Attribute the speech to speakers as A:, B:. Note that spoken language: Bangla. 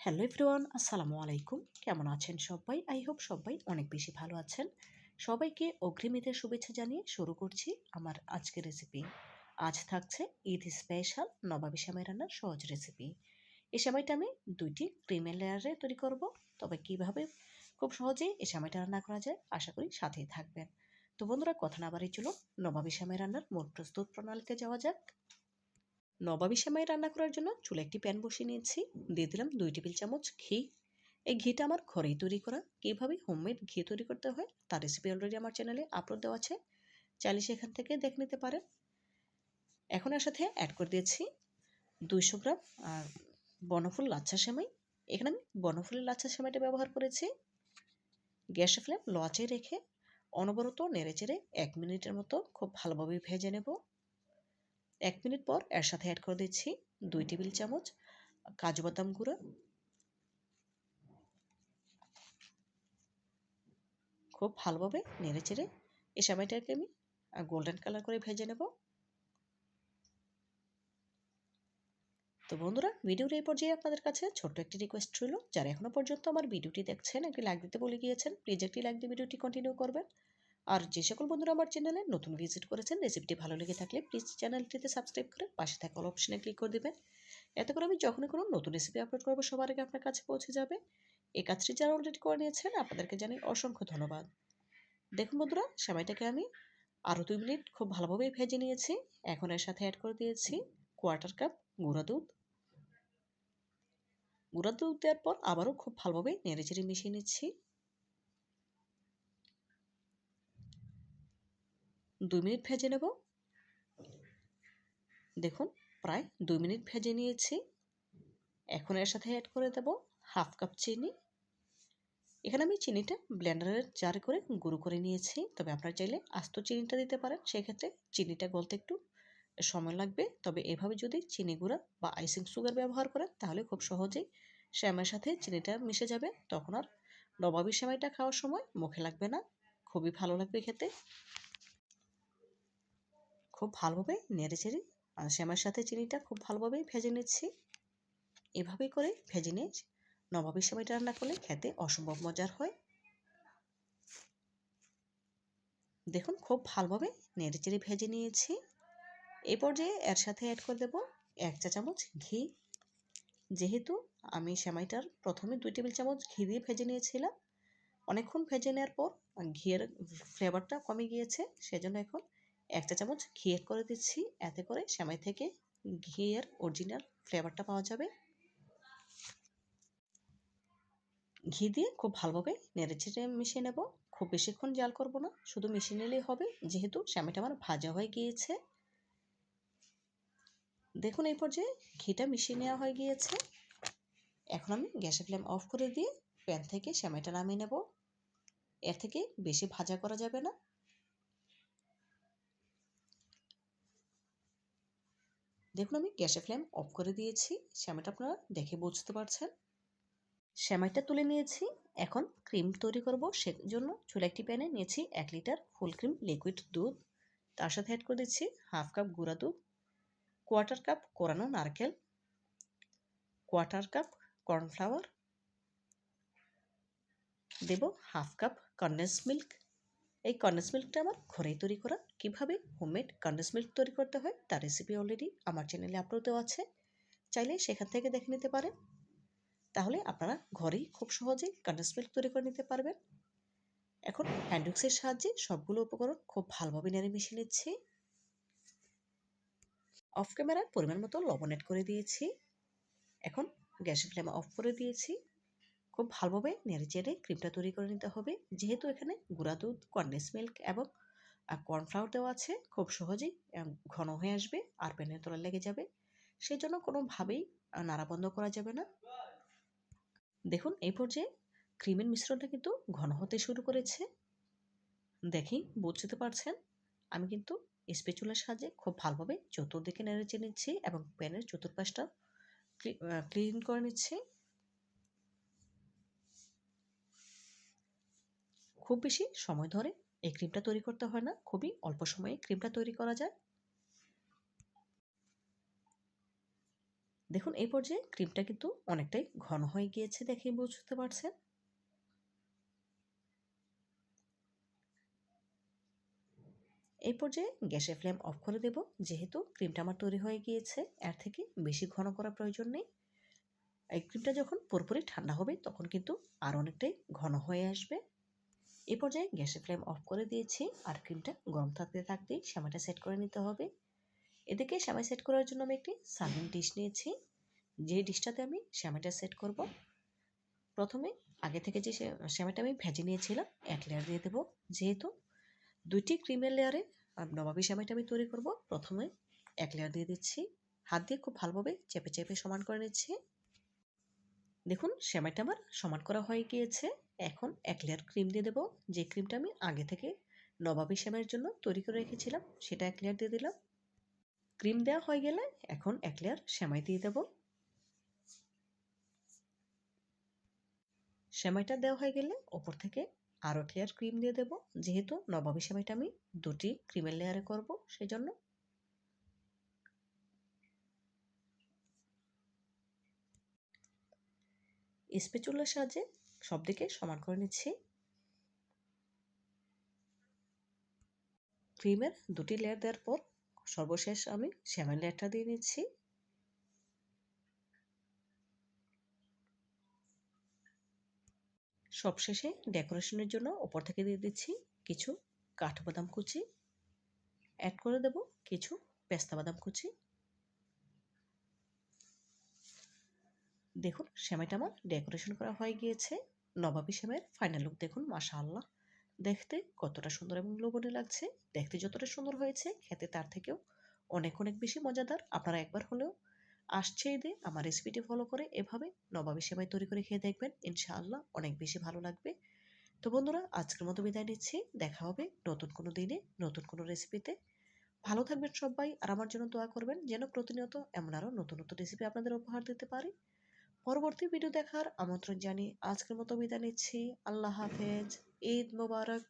A: হ্যালো এভরিওয়ান, আসসালামু আলাইকুম। কেমন আছেন সবাই? আই হোপ সবাই অনেক বেশি ভালো আছেন। সবাইকে অগ্রিম ঈদের শুভেচ্ছা জানিয়ে শুরু করছি আমার আজকের রেসিপি। আজ থাকছে ঈদ স্পেশাল নবাবী সেমাই রান্নার সহজ রেসিপি। এই সেমাইটা আমি 2টি ক্রিমের লেয়ারে তৈরি করব। তবে কিভাবে খুব সহজেই এই সেমাইটা রান্না করা যায় আশা করি সাথেই থাকবেন। তো বন্ধুরা, কথা না বাড়িয়ে চলুন নবাবী সেমাই রান্নার মূল প্রস্তুত প্রণালীতে যাওয়া যাক। নবাবী সেমাই রান্না করার জন্য চুলায় একটি প্যান বসিয়ে নিয়েছি। দিয়ে দিলাম 2 টেবিল চামচ ঘি। এই ঘিটা আমার ঘরেই তৈরি করা। কীভাবে হোমমেড ঘি তৈরি করতে হয় তার রেসিপি অলরেডি আমার চ্যানেলে আপলোড দেওয়া আছে, চাইলে সেখান থেকে দেখে নিতে পারেন। এখন এর সাথে অ্যাড করে দিয়েছি 200 গ্রাম আর বনফুল লাচ্ছা সেমাই। এখানে আমি বনফুলের লাচ্ছা সেমাইটা ব্যবহার করেছি। গ্যাসের ফ্লেম লো আঁচে রেখে অনবরত নেড়েচেড়ে 1 মিনিটের মতো খুব ভালোভাবে ভেজে নেব। 1 মিনিট পর এর সাথে অ্যাড করে দিচ্ছি 2 টেবিল চামচ কাজু বাদাম গুঁড়ো। খুব ভালোভাবে নেড়েচেড়ে এই সেমাইটাকে আমি গোল্ডেন কালার করে ভেজে নেব। তো বন্ধুরা, ভিডিওর এই পর্যায়ে আপনাদের কাছে ছোট্ট একটি রিকোয়েস্ট রইল, যারা এখনও পর্যন্ত আমার ভিডিওটি দেখছেন একটি লাইক দিতে ভুলে গিয়েছেন, প্লিজ একটি লাইক দিয়ে ভিডিওটি কন্টিনিউ করবেন। আর যে সকল বন্ধুরা আমার চ্যানেলে নতুন ভিজিট করেছেন, রেসিপিটি ভালো লেগে থাকলে প্লিজ চ্যানেলটিতে সাবস্ক্রাইব করে পাশে থাকা অল অপশনে ক্লিক করে দেবেন। এতে করে আমি যখনই কোনো নতুন রেসিপি আপলোড করবো সবার আগে আপনার কাছে পৌঁছে যাবে। এই কাজটি যারা অলরেডি করে নিয়েছেন আপনাদেরকে জানাই অসংখ্য ধন্যবাদ। দেখুন বন্ধুরা, সেমাইটাকে আমি আরও 2 মিনিট খুব ভালোভাবেই ভেজে নিয়েছি। এখন এর সাথে অ্যাড করে দিয়েছি 1/4 কাপ গুঁড়া দুধ। গুঁড়া দুধ দেওয়ার পর আবারও খুব ভালোভাবে নেড়েচেড়ে মিশিয়ে নিচ্ছি। 2 মিনিট ভেজে নেব। দেখুন, প্রায় 2 মিনিট ভেজে নিয়েছি। এখন এর সাথে অ্যাড করে দেব 1/2 কাপ চিনি। এখানে আমি চিনিটা ব্লেন্ডারের জারে করে গুঁড়ো করে নিয়েছি, তবে আপনারা চাইলে আস্ত চিনিটা দিতে পারেন। সেক্ষেত্রে চিনিটা গলতে একটু সময় লাগবে, তবে এভাবে যদি চিনি গুঁড়া বা আইসিং সুগার ব্যবহার করেন তাহলে খুব সহজেই সেমাইয়ের সাথে চিনিটা মিশে যাবে। তখন আর নবাবী সেমাইটা খাওয়ার সময় মুখে লাগবে না, খুবই ভালো লাগবে খেতে। খুব ভালোভাবে নেড়েচেড়ে সেমাইয়ের সাথে চিনিটা খুব ভালোভাবেই ভেজে নিচ্ছি। এভাবেই করে ভেজে নিয়ে নবাবী সেমাইটা রান্না করলে খেতে অসম্ভব মজার হয়। দেখুন, খুব ভালোভাবে নেড়েচেড়ে ভেজে নিয়েছি। এই পর্যায়ে এর সাথে অ্যাড করে দেব 1 চা চামচ ঘি। যেহেতু আমি সেমাইটার প্রথমে 2 টেবিল চামচ ঘি দিয়ে ভেজে নিয়েছিলাম, অনেকক্ষণ ভেজে নেওয়ার পর ঘিয়ের ফ্লেভারটা কমে গিয়েছে, সেজন্য এখন 1 চা চামচ ঘি অ্যাড করে দিচ্ছি। এতে করে সেমাই থেকে ঘিয়ের অরিজিনাল ফ্লেভারটা পাওয়া যাবে। ঘি দিয়ে খুব ভালোভাবে নেড়েচেড়ে মিশিয়ে নেব। খুব বেশিক্ষণ জাল করব না, শুধু মিশিয়ে নিলেই হবে, যেহেতু সেমাইটা আমার ভাজা হয়ে গিয়েছে। দেখুন, এই পর্যায়ে ঘিটা মিশিয়ে নেওয়া হয়ে গিয়েছে। এখন আমি গ্যাসের ফ্লেম অফ করে দিয়ে প্যান থেকে সেমাইটা নামিয়ে নেব। এর থেকে বেশি ভাজা করা যাবে না। দেখুন, আমি গ্যাসের ফ্লেম অফ করে দিয়েছি। সেমাইটা আপনারা দেখে বুঝতে পারছেন। সেমাইটা তুলে নিয়েছি। এখন ক্রিম তৈরি করব, সেজন্য চুলা একটি প্যানে নিয়েছি 1 লিটার ফুল ক্রিম লিকুইড দুধ। তার সাথে অ্যাড করে দিচ্ছি 1/2 কাপ গুঁড়া দুধ, 1/4 কাপ কোরানো নারকেল, 1/4 কাপ কর্নফ্লাওয়ার, দেব 1/2 কাপ কনডেন্স মিল্ক। এই কনডেন্স মিল্কটা আমার ঘরেই তৈরি করা। কীভাবে হোমমেড কনডেন্স মিল্ক তৈরি করতে হয় তার রেসিপি অলরেডি আমার চ্যানেলে আপলোড দেওয়া আছে, চাইলে সেখান থেকে দেখে নিতে পারেন। তাহলে আপনারা ঘরেই খুব সহজেই কনডেন্স মিল্ক তৈরি করে নিতে পারবেন। এখন হ্যান্ড উইক্সের সাহায্যে সবগুলো উপকরণ খুব ভালোভাবে নেড়ে মিশিয়ে নিচ্ছি। অফ ক্যামেরায় পরিমাণ মতো লবণ অ্যাড করে দিয়েছি। এখন গ্যাসের ফ্লেম অফ করে দিয়েছি। খুব ভালোভাবে নেড়েচেড়ে ক্রিমটা তৈরি করে নিতে হবে। যেহেতু এখানে গুঁড়া দুধ, কনডেন্স মিল্ক এবং কর্নফ্লাওয়ার দেওয়া আছে, খুব সহজেই ঘন হয়ে আসবে আর প্যানের তলায় লেগে যাবে। সেই জন্য কোনোভাবেই নাড়া বন্ধ করা যাবে না। দেখুন, এই পর্যায়ে ক্রিমের মিশ্রণটা কিন্তু ঘন হতে শুরু করেছে। দেখেই বুঝতে পারছেন, আমি কিন্তু স্প্যাচুলার সাহায্যে খুব ভালোভাবে চতুর্দিকে নেড়েচেড়ে নিচ্ছি এবং প্যানের চতুর্পাশটা ক্লিন করে নিচ্ছি। খুব বেশি সময় ধরে এই ক্রিমটা তৈরি করতে হয় না, খুবই অল্প সময়ে ক্রিমটা তৈরি করা যায়। দেখুন এই পর্যায়ে ক্রিমটা কিন্তু অনেকটাই ঘন হয়ে গিয়েছে, দেখেই বুঝতে পারছেন। এই পর্যায়ে গ্যাসের ফ্লেম অফ করে দেব, যেহেতু ক্রিমটা আমার তৈরি হয়ে গিয়েছে, এর থেকে বেশি ঘন করার প্রয়োজন নেই। এই ক্রিমটা যখন পুরোপুরি ঠান্ডা হবে তখন কিন্তু আর অনেকটাই ঘন হয়ে আসবে। এই পর্যায়ে গ্যাসের ফ্লেম অফ করে দিয়েছি, আর ক্রিমটা গরম থাকতে থাকতেই সেমাইটা সেট করে নিতে হবে। এদিকে সেমাই সেট করার জন্য আমি একটি সার্ভিং ডিশ নিয়েছি। যে ডিশটাতে আমি সেমাইটা সেট করব, প্রথমে আগে থেকে যে সেমাইটা আমি ভেজে নিয়েছিলাম এক লেয়ার দিয়ে দেবো। যেহেতু দুইটি ক্রিমের লেয়ারে নবাবী সেমাইটা আমি তৈরি করব, প্রথমে এক লেয়ার দিয়ে দিচ্ছি। হাত দিয়ে খুব ভালোভাবে চেপে চেপে সমান করে নিচ্ছি। দেখুন সেমাইটা আমার সমান করা হয়ে গিয়েছে। এখন এক লেয়ার ক্রিম দিয়ে দেবো। যে ক্রিমটা আমি আগে থেকে নবাবী সেমাইয়ের জন্য তৈরি করে রেখেছিলাম সেটা এক লেয়ার দিয়ে দিলাম। ক্রিম দেওয়া হয়ে গেলে এখন এক লেয়ার সেমাই দিয়ে দেবো। সেমাইটা দেওয়া হয়ে গেলে ওপর থেকে আরও এক লেয়ার ক্রিম দিয়ে দেবো। যেহেতু নবাবী সেমাইটা আমি দুটি ক্রিমের লেয়ারে করব, সেই জন্য। স্প্যাচুলার সাহায্যে সব দিকে সমান করে নিচ্ছি। ক্রিমের দুটি লেয়ার দেওয়ার পর সর্বশেষ আমি সেমাই লেয়ারটা দিয়ে নিচ্ছি। সবশেষে ডেকোরেশনের জন্য ওপর থেকে দিয়ে দিচ্ছি কিছু কাঠবাদাম কুচি, অ্যাড করে দেব কিছু পেস্তা বাদাম কুচি। দেখুন সেমাইটা আমার ডেকোরেশন করা হয়ে গিয়েছে। নবাবী সেমাইয়ের ফাইনাল লুক দেখুন, মাশাআল্লাহ। দেখতে কতটা সুন্দর এবং লোভনীয় লাগছে। দেখতে যতটা সুন্দর হয়েছে, খেতে তার থেকেও অনেক অনেক বেশি মজাদার। আপনারা একবার হলেও আসছে ঈদে আমার রেসিপিটি ফলো করে এভাবে নবাবী সেমাই তৈরি করে খেয়ে দেখবেন, ইনশাআল্লাহ অনেক বেশি ভালো লাগবে। তো বন্ধুরা, আজকের মতো বিদায় নিচ্ছি। দেখা হবে নতুন কোনো দিনে নতুন কোনো রেসিপিতে। ভালো থাকবেন সবাই, আর আমার জন্য দোয়া করবেন যেন প্রতিনিয়ত এমন আরও নতুন নতুন রেসিপি আপনাদের উপহার দিতে পারি। পরবর্তী ভিডিও দেখার আমন্ত্রণ জানিয়ে আজকের মতো বিদায় নিচ্ছি। আল্লাহ হাফেজ। ঈদ মোবারক।